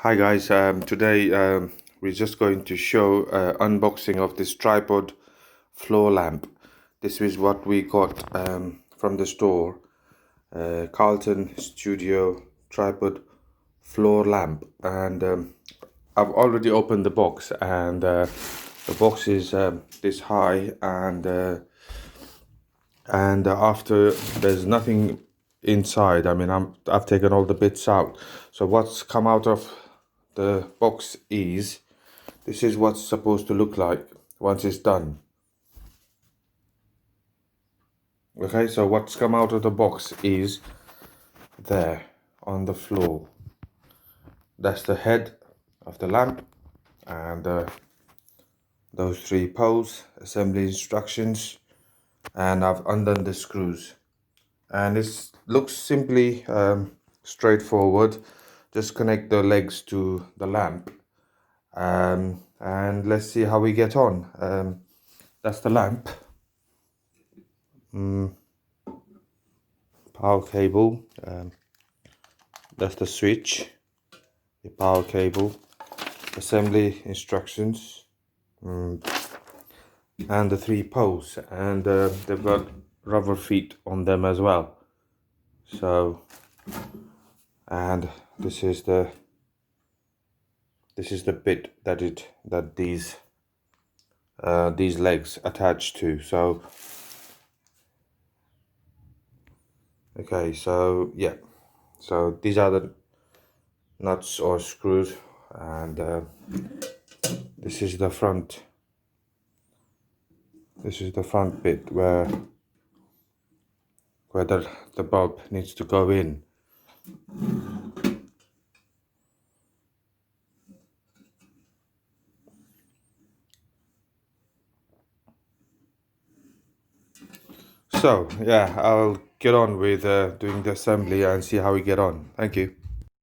Hi guys, today we're just going to show unboxing of this tripod floor lamp. This is what we got from the store, Carlton Studio tripod floor lamp, and I've already opened the box, and the box is this high, and after there's nothing inside. I mean, I've taken all the bits out, so what's come out of the box is this is what's supposed to look like once it's done. Okay, so what's come out of the box is there on the floor. That's the head of the lamp, and those three poles, assembly instructions, and I've undone the screws, and it looks simply straightforward. Just connect the legs to the lamp, and let's see how we get on. That's the lamp. Power cable, that's the switch, the power cable, assembly instructions, and the three poles, and they've got rubber feet on them as well. So, and this is the bit that these legs attach to. So okay, so yeah, so these are the nuts or screws, and this is the front bit where the bulb needs to go in. So yeah, I'll get on with doing the assembly and see how we get on. Thank you.